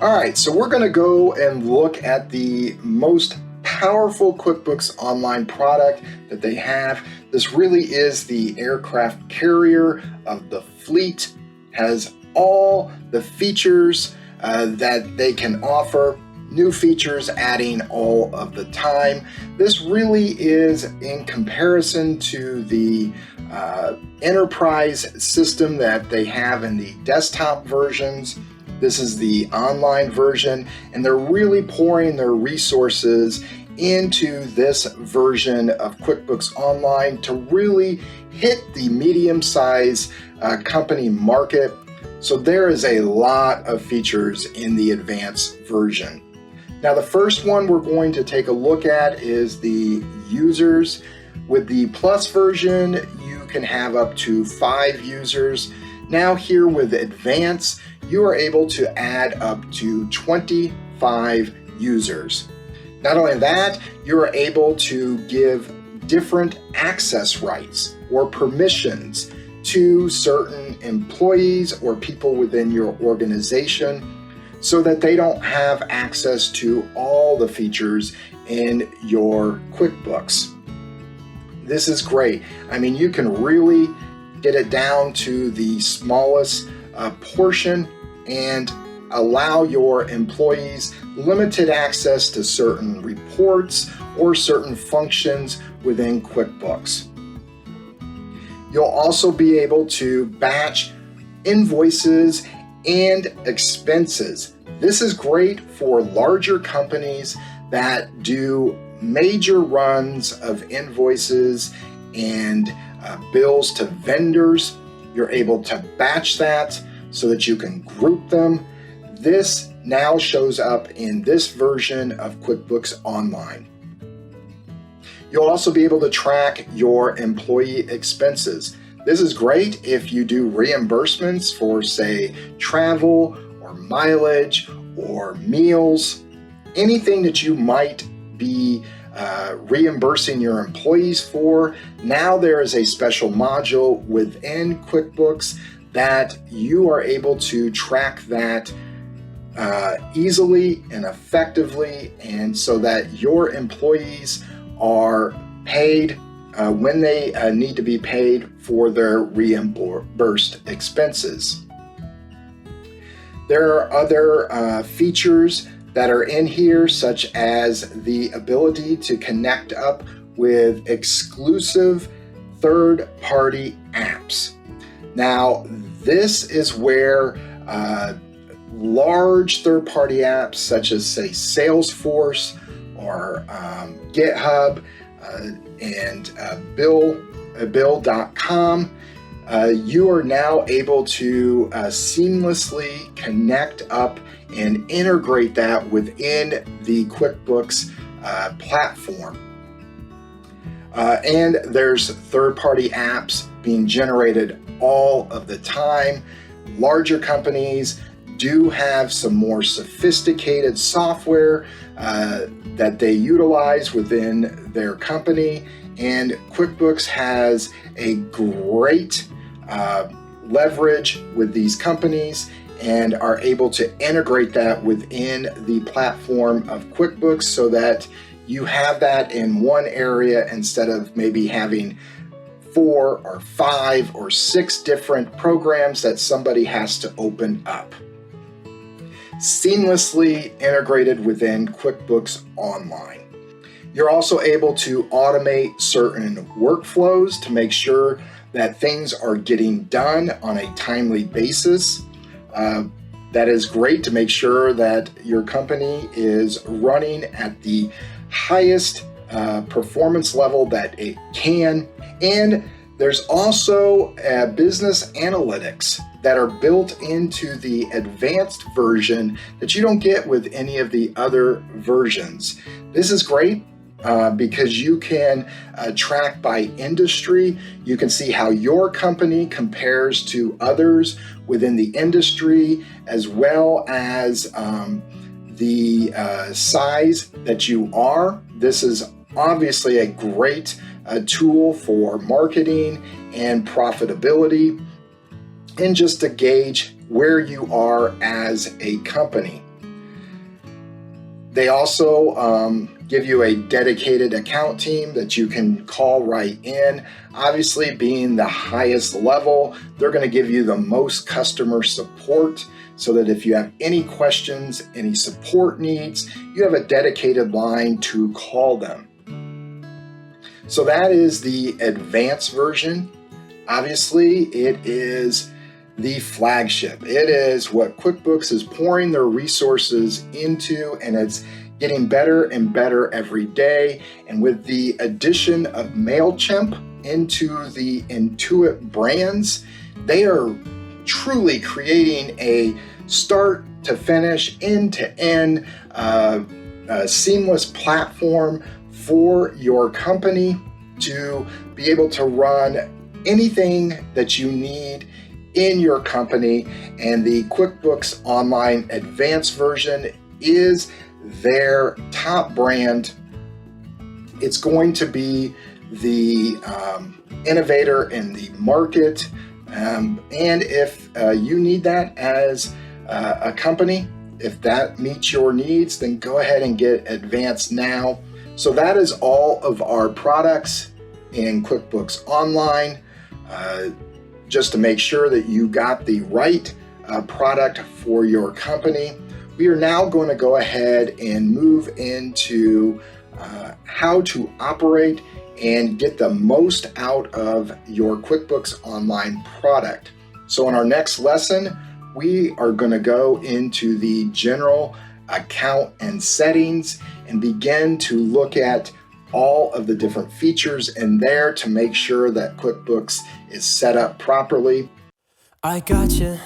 All right, so we're going to go and look at the most powerful QuickBooks Online product that they have. This really is the aircraft carrier of the fleet, has all the features that they can offer, new features adding all of the time. This really is, in comparison to the enterprise system that they have in the desktop versions, this is the online version, and they're really pouring their resources into this version of QuickBooks Online to really hit the medium-sized company market. So there is a lot of features in the advanced version. Now, the first one we're going to take a look at is the users. With the Plus version, you can have up to 5 users. Now here with Advanced, you are able to add up to 25 users. Not only that, you are able to give different access rights or permissions to certain employees or people within your organization so that they don't have access to all the features in your QuickBooks. This is great. I mean, you can really get it down to the smallest portion and allow your employees limited access to certain reports or certain functions within QuickBooks. You'll also be able to batch invoices and expenses. This is great for larger companies that do major runs of invoices and bills to vendors. You're able to batch that so that you can group them. This now shows up in this version of QuickBooks Online. You'll also be able to track your employee expenses. This is great if you do reimbursements for, say, travel or mileage or meals, anything that you might be reimbursing your employees for. Now there is a special module within QuickBooks that you are able to track that easily and effectively, and so that your employees are paid when they need to be paid for their reimbursed expenses. There are other features that are in here, such as the ability to connect up with exclusive third-party apps. Now, this is where large third-party apps such as, say, Salesforce or GitHub and Bill.com, you are now able to seamlessly connect up and integrate that within the QuickBooks platform. And there's third-party apps being generated all of the time. Larger companies do have some more sophisticated software that they utilize within their company, and QuickBooks has a great leverage with these companies and are able to integrate that within the platform of QuickBooks so that you have that in one area instead of maybe having 4 or 5 or 6 different programs that somebody has to open up. Seamlessly integrated within QuickBooks Online. You're also able to automate certain workflows to make sure that things are getting done on a timely basis. That is great to make sure that your company is running at the highest performance level that it can. And there's also business analytics that are built into the advanced version that you don't get with any of the other versions. This is great because you can track by industry. You can see how your company compares to others within the industry, as well as the size that you are. This is obviously a great tool for marketing and profitability, and just to gauge where you are as a company. They also give you a dedicated account team that you can call right in. Obviously, being the highest level, they're going to give you the most customer support so that if you have any questions, any support needs, you have a dedicated line to call them. So that is the advanced version. Obviously, it is the flagship. It is what QuickBooks is pouring their resources into, and it's getting better and better every day. And with the addition of MailChimp into the Intuit brands, they are truly creating a start to finish, end to end, seamless platform for your company to be able to run anything that you need in your company. And the QuickBooks Online Advanced version is their top brand. It's going to be the innovator in the market. And if you need that as a company, if that meets your needs, then go ahead and get Advanced now. So that is all of our products in QuickBooks Online. Just to make sure that you got the right product for your company. We are now going to go ahead and move into how to operate and get the most out of your QuickBooks Online product. So in our next lesson, we are going to go into the general account and settings and begin to look at all of the different features in there to make sure that QuickBooks is set up properly. I gotcha.